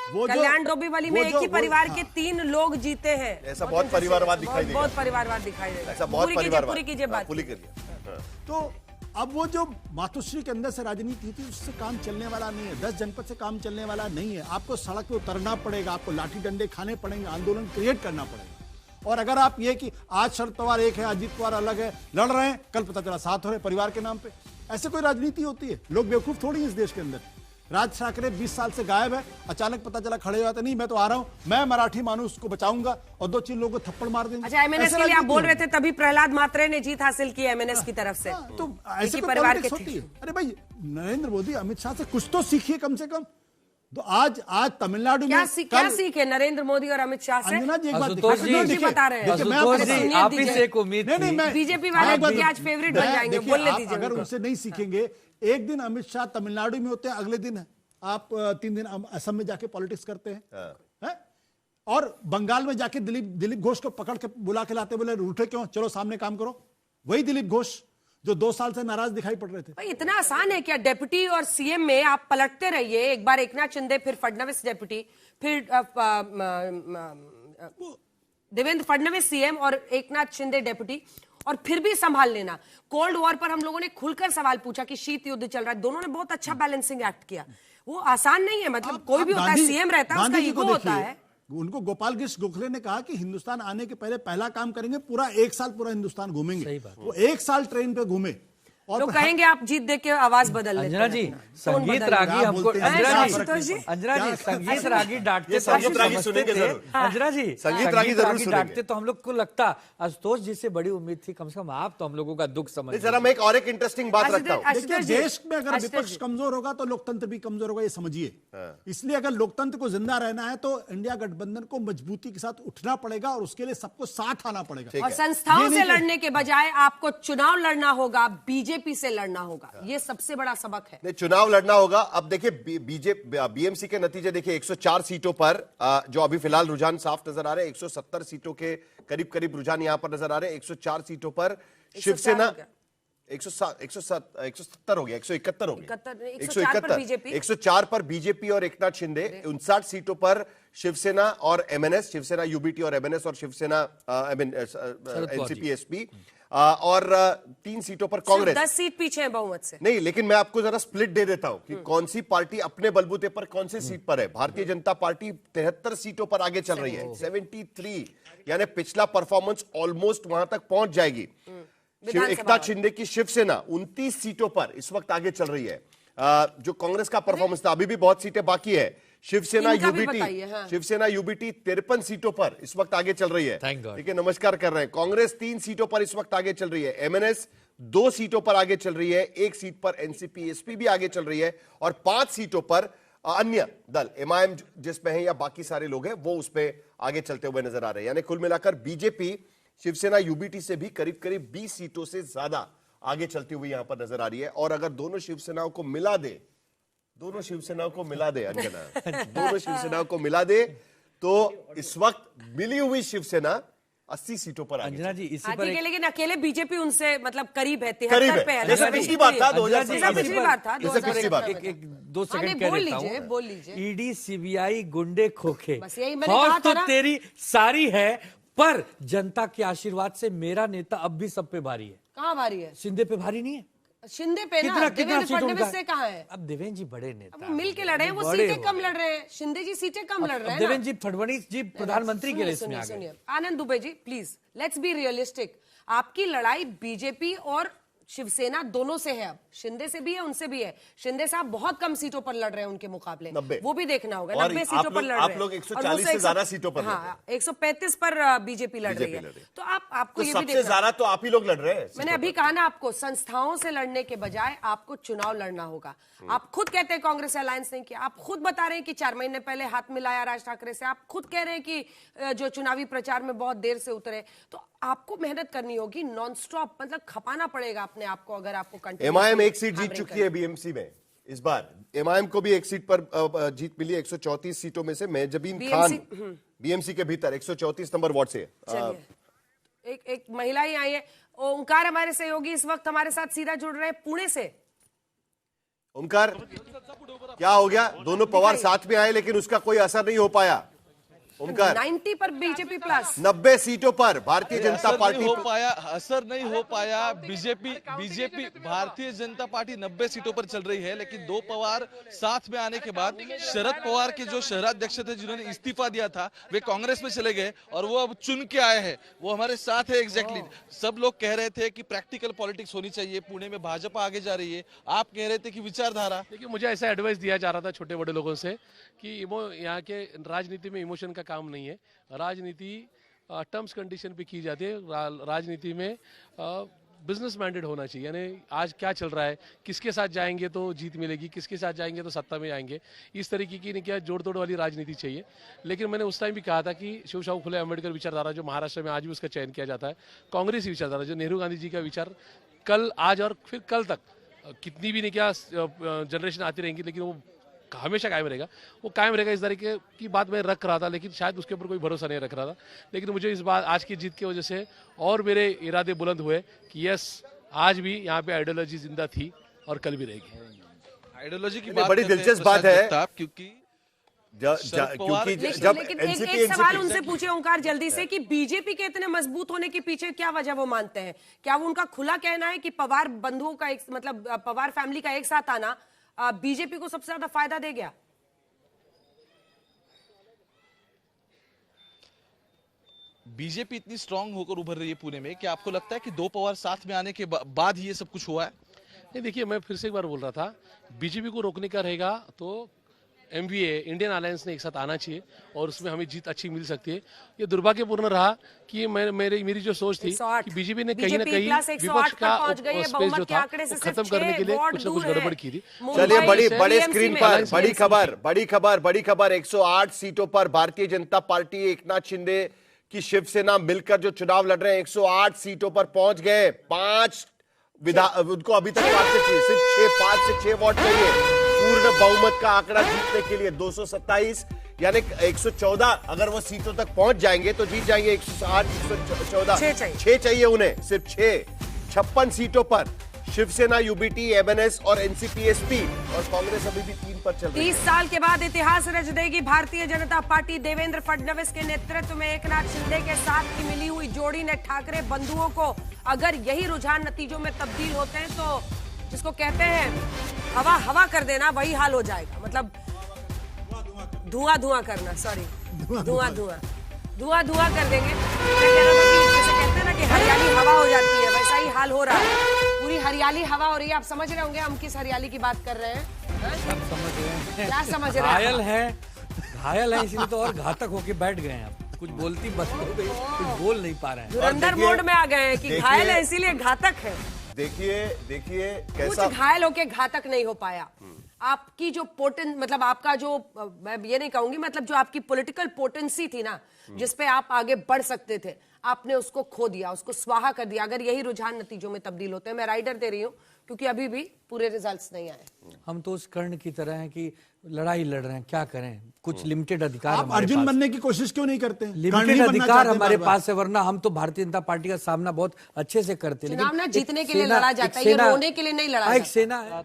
कल्याण डोंबिवली में एक ही परिवार के 3 लोग जीते हैं। ऐसा बहुत परिवारवाद दिखाई देगा, बहुत परिवारवाद दिखाई देगा। ऐसा बहुत परिवारवाद। पूरी कीजिए बात, पूरी करिए। तो अब वो जो मातोश्री के अंदर से राजनीति थी उससे काम चलने वाला नहीं है, 10 जनपद से काम चलने वाला नहीं है। आपको सड़क पे उतरना पड़ेगा, आपको लाठी डंडे खाने पड़ेंगे, आंदोलन क्रिएट करना पड़ेगा। और अगर आप ये कि आज शरद पवार एक है, अजीत पवार अलग है, लड़ रहे हैं, कल पता चला साथ हो रहे परिवार के नाम पे, ऐसे कोई राजनीति होती है? लोग बेवकूफ थोड़ी है इस देश के अंदर। राज ठाकरे 20 साल से गायब है, अचानक पता चला खड़े हो जाते, नहीं मैं तो आ रहा हूं, मैं मराठी मानुस को बचाऊंगा, और 2-3 लोगों को थप्पड़ मार देंगे। अच्छा, एमएनएस के लिए आप बोल रहे थे, तभी प्रहलाद मात्रे ने जीत हासिल की एमएनएस की तरफ से। तो ऐसे परिवार के होती है। अरे भाई, नरेंद्र मोदी अमित शाह से कुछ तो सीखिए कम से कम। तो आज तमिलनाडु में क्या सीखे नरेंद्र मोदी और अमित शाह से? अंजना जी एक बात बता रहे हैं, आप ही से एक उम्मीद थी। बीजेपी वाले आज फेवरेट बन जाएंगे, बोलने दीजिए। अगर उनसे नहीं सीखेंगे, एक दिन अमित शाह तमिलनाडु में होते हैं, अगले दिन आप 3 दिन असम में जाके पॉलिटिक्स करते हैं, और बंगाल में जाके दिलीप घोष को पकड़ के बुला के लाते, बोले रूठे क्यों, चलो सामने काम करो। वही दिलीप घोष जो 2 साल से नाराज दिखाई पड़ रहे थे। भाई इतना आसान है क्या? डेप्यूटी और सीएम में आप पलटते रहिए, एक बार एकनाथ शिंदे, फिर फडणवीस डेप्यूटी, फिर देवेंद्र फडणवीस सीएम और एकनाथ शिंदे डेप्यूटी, और फिर भी संभाल लेना। कोल्ड वॉर पर हम लोगों ने खुलकर सवाल पूछा कि शीत युद्ध चल रहा है, दोनों ने बहुत अच्छा बैलेंसिंग एक्ट किया। वो आसान नहीं है, मतलब कोई भी होता है, सीएम रहता है, उसका ईगो होता है। उनको गोपाल कृष्ण गोखले ने कहा कि हिंदुस्तान आने के पहले पहला काम करेंगे, पूरा 1 साल पूरा हिंदुस्तान घूमेंगे। वो 1 साल ट्रेन पे घूमे, और लोग कहेंगे आप जीत दे के आवाज बदल लेते हैं। अंजना जी, संगीत रागी हमको, अंजना जी संगीत रागी डांटते, संगीत रागी सुनेंगे जरूर। अंजना जी संगीत रागी जरूर डांटते तो हम लोग को लगता, आशुतोष जी से बड़ी उम्मीद थी, कम से कम आप तो हम लोगों का दुख समझ। जरा मैं एक और एक इंटरेस्टिंग बात रखता हूँ। देखिए, देश में अगर विपक्ष कमजोर होगा तो लोकतंत्र भी कमजोर होगा, ये समझिए। इसलिए अगर लोकतंत्र को जिंदा रहना है तो इंडिया गठबंधन को मजबूती के साथ उठना पड़ेगा, और उसके लिए सबको साथ आना पड़ेगा। और संस्थाओं से लड़ने के बजाय आपको चुनाव लड़ना होगा, बीजेपी से लड़ना होगा। ये सबसे बड़ा सबक है। नहीं, चुनाव लड़ना होगा। अब देखिए, बीएमसी के नतीजे देखिए, 104 सीटों पर जो अभी फिलहाल रुझान साफ नजर आ रहे हैं, 170 सीटों के करीब करीब रुझान यहां पर नजर आ रहे हैं। 104 सीटों पर शिवसेना 170 हो गया, 171 हो गया, 104 पर बीजेपी और एकनाथ शिंदे। 59 सीटों पर शिवसेना और एमएनएस, शिवसेना यूबीटी और एमएनएस, और शिवसेना एनसीपी एसपी, और 3 सीटों पर कांग्रेस। 10 सीट पीछे है बहुमत से। नहीं, लेकिन मैं आपको जरा स्प्लिट दे देता हूं कि कौन सी पार्टी अपने बलबूते पर कौन सी सीट पर है। भारतीय जनता पार्टी 73 सीटों पर आगे चल रही है, 73, यानी पिछला परफॉर्मेंस ऑलमोस्ट वहां तक पहुंच जाएगी। एकनाथ शिंदे की शिवसेना 29 सीटों पर इस वक्त आगे चल रही है। जो कांग्रेस का परफॉर्मेंस था, अभी भी बहुत सीटें बाकी है। शिवसेना यूबीटी 53 सीटों पर इस वक्त आगे चल रही है। ठीक है, नमस्कार कर रहे हैं। कांग्रेस 3 सीटों पर इस वक्त आगे चल रही है। एमएनएस 2 सीटों पर आगे चल रही है, 1 सीट पर एनसीपी एसपी भी आगे चल रही है, और 5 सीटों पर अन्य दल एमआईएम जिसमें है या बाकी सारे लोग हैं वो उस पर आगे चलते हुए नजर आ रहे हैं। यानी कुल मिलाकर बीजेपी शिवसेना यूबीटी से भी करीब करीब 20 सीटों से ज्यादा आगे चलती हुई यहां पर नजर आ रही है। और अगर दोनों शिवसेनाओं को मिला दे, अंजना, दोनों शिवसेनाओं को मिला दे, तो इस वक्त मिली हुई शिवसेना 80 सीटों पर अंजना जी इसी पर लेकिन अकेले बीजेपी उनसे मतलब करीब है, करीब है। जैसे पिछली बार था 2017 एक 2 सेकंड कह देता हूं। बोल लीजिए। ईडी सीबीआई गुंडे खोखे, बस यही मैंने कहा था ना। तेरी सारी है, पर जनता के आशीर्वाद से मेरा नेता अब भी सब पे भारी है। कहाँ भारी है? शिंदे पे भारी नहीं है। शिंदे पे ना, देवेंद्र फडणवीस से कहाँ है? अब देवेंद्र जी बड़े नेता, मिल के लड़े हैं, वो सीटें कम लड़ रहे हैं। शिंदे जी सीटें कम लड़ रहे हैं। देवेंद्र जी फडणवीस जी प्रधानमंत्री के रेस में आ गए। आनंद Dubey ji please, let's be realistic. आपकी लड़ाई बीजेपी और शिवसेना दोनों से है, अब शिंदे से भी है, उनसे भी है। शिंदे साहब बहुत कम सीटों पर लड़ रहे हैं उनके मुकाबले, वो भी देखना होगा। 90 सीटों पर लड़ रहे हैं। आप लोग 140 से ज्यादा सीटों पर, हाँ 135 पर बीजेपी लड़ रही है। तो आपको ये भी सबसे ज्यादा तो आप ही लोग लड़ रहे हैं। मैंने अभी कहा ना आपको, संस्थाओं से लड़ने के बजाय आपको चुनाव लड़ना होगा। आप खुद कहते हैं कांग्रेस अलायंस नहीं किया, आप खुद बता रहे हैं कि 4 महीने पहले हाथ मिलाया राज ठाकरे से, आप खुद कह रहे हैं कि जो चुनावी प्रचार में बहुत देर से उतरे। तो आपको मेहनत करनी होगी नॉन स्टॉप, मतलब खपाना पड़ेगा अपने आप को। अगर आपको एमआईएम 1 सीट जीत चुकी है बीएमसी में इस बार। एमआईएम को भी 1 सीट पर जीत मिली है। 134 सीटों में से मेजबीन खान बीएमसी के भीतर 134 नंबर वार्ड से। एक महिला ही आई है, ओंकार हमारे सहयोगी इस वक्त हमारे साथ सीधा जुड़ रहे हैं पुणे से। ओमकार, क्या हो गया? दोनों पवार साथ में आए लेकिन उसका कोई असर नहीं हो पाया। ओमकार, 90 पर बीजेपी प्लस 90 सीटों पर भारतीय जनता पार्टी असर नहीं हो पाया। बीजेपी भारतीय जनता पार्टी 90 सीटों पर चल रही है, लेकिन दो पवार साथ में आने के बाद शरद पवार के जो शहराध्यक्ष थे जिन्होंने इस्तीफा दिया था वे कांग्रेस में चले गए और वो अब चुन के आए हैं, वो हमारे साथ है। एग्जैक्टली सब लोग कह रहे थे कि प्रैक्टिकल पॉलिटिक्स होनी चाहिए, पुणे में भाजपा आगे जा रही है, आप कह रहे थे कि विचारधारा। देखिए, मुझे ऐसा एडवाइस दिया जा रहा था छोटे बड़े लोगों से कि यहाँ के राजनीति में इमोशन का काम नहीं है, राजनीति टर्म्स कंडीशन पे की जाती है, राजनीति में बिजनेस माइंडेड होना चाहिए। यानी आज क्या चल रहा है, किसके साथ जाएंगे तो जीत मिलेगी, किसके साथ जाएंगे तो सत्ता में आएंगे, इस तरीके की नहीं क्या जोड़ तोड़ वाली राजनीति चाहिए। लेकिन मैंने उस टाइम भी कहा था कि शिवशाहू फुले अम्बेडकर विचारधारा जो महाराष्ट्र में आज भी उसका चयन किया जाता है, कांग्रेसी विचारधारा जो नेहरू गांधी जी का विचार कल आज और फिर कल तक कितनी भी नहीं क्या जनरेशन आती रहेंगी लेकिन वो हमेशा कायम रहेगा, वो कायम रहेगा। इस तरीके की बात मैं रख रहा था, लेकिन शायद उसके ऊपर कोई भरोसा नहीं रख रहा था। लेकिन मुझे इस बात आज की जीत की वजह से और मेरे इरादे बुलंद हुए कि यस, आज भी यहाँ पे आइडियोलॉजी जिंदा थी और कल भी रहेगी। आइडियोलॉजी की बड़ी दिलचस्प बात है, क्योंकि क्योंकि जब लेकिन एनसीपी एक सवाल उनसे पूछे ओंकार जल्दी से कि बीजेपी के इतने मजबूत होने के पीछे क्या वजह वो मानते हैं? क्या वो उनका खुला कहना है कि पवार बंधुओं का एक मतलब पवार फैमिली का एक साथ आना बीजेपी को सबसे ज्यादा फायदा दे गया? बीजेपी इतनी स्ट्रांग होकर उभर रही है पुणे में, क्या आपको लगता है कि दो पवार साथ में आने के बाद ही ये सब कुछ हुआ है? नहीं, देखिए, मैं फिर से एक बार बोल रहा था, बीजेपी को रोकने का रहेगा तो एमवीए इंडियन अलायंस ने एक साथ आना चाहिए और उसमें हमें जीत अच्छी मिल सकती है। ये दुर्भाग्यपूर्ण रहा कि मेरी जो सोच थी कि बीजेपी ने कहीं ना कहीं विपक्ष का स्पेस जो था वो खत्म करने के लिए कुछ ना कुछ गड़बड़ की थी। चलिए, बड़ी स्क्रीन पर बड़ी खबर 108 सीटों पर भारतीय जनता पार्टी एकनाथ शिंदे की शिवसेना मिलकर जो चुनाव लड़ रहे हैं 108 सीटों पर पहुंच गए। 5 उनको अभी तक सिर्फ 5 से 6 वोट चाहिए पूर्ण बहुमत का आंकड़ा जीतने के लिए। 227 यानी 114 अगर वो सीटों तक पहुंच जाएंगे तो जीत जाएंगे। 108 114 6 चाहिए उन्हें, सिर्फ 6। 56 सीटों पर शिवसेना, यूबीटी, एमएनएस और एनसीपीएसपी और कांग्रेस अभी भी 3 पर चल रही है। 30 साल के बाद इतिहास रच देगी भारतीय जनता पार्टी। देवेंद्र फडणवीस के नेतृत्व में एकनाथ शिंदे के साथ की मिली हुई जोड़ी ने ठाकरे बंधुओं को, अगर यही रुझान नतीजों में तब्दील होते हैं तो जिसको कहते हैं हवा हवा कर देना, वही हाल हो जाएगा। मतलब धुआं धुआं करना, सॉरी धुआं धुआं कर देंगे। मैं कह रहा था कि जैसे कहते हैं ना कि हरियाली हवा हो जाती है, वैसा ही हाल हो रहा है। पूरी हरियाली हवा हो रही है। आप समझ रहे होंगे हम किस हरियाली की बात कर रहे हैं? सब समझ रहे हैं। क्या समझ रहे हैं? घायल है इसलिए तो और घातक होके बैठ गए हैं। आप कुछ बोलती बस हो गई, कुछ बोल नहीं पा रहे हैं। धुरंधर मोड में आ गए हैं कि घायल है इसीलिए घातक है। देखिए कुछ घायल होके घातक नहीं हो पाया। आपकी जो मतलब आपका जो, मैं ये नहीं कहूंगी, मतलब जो आपकी पॉलिटिकल पोटेंसी थी ना, जिसपे आप आगे बढ़ सकते थे, आपने उसको खो दिया, उसको स्वाहा कर दिया। अगर यही रुझान नतीजों में तब्दील होते हैं, मैं राइडर दे रही हूँ क्योंकि अभी भी पूरे रिजल्ट्स नहीं आए। हम तो उस कर्ण की तरह हैं कि लड़ाई लड़ रहे हैं, क्या करें? कुछ लिमिटेड अधिकार आप अर्जुन बनने की कोशिश क्यों नहीं करते? लिमिटेड अधिकार हमारे पास है, वरना हम तो भारतीय जनता पार्टी का सामना बहुत अच्छे से करते हैं। चुनाव ना जीतने के लिए लड़ा जाता है, ये रोने के लिए नहीं लड़ा जाता। एक सेना है।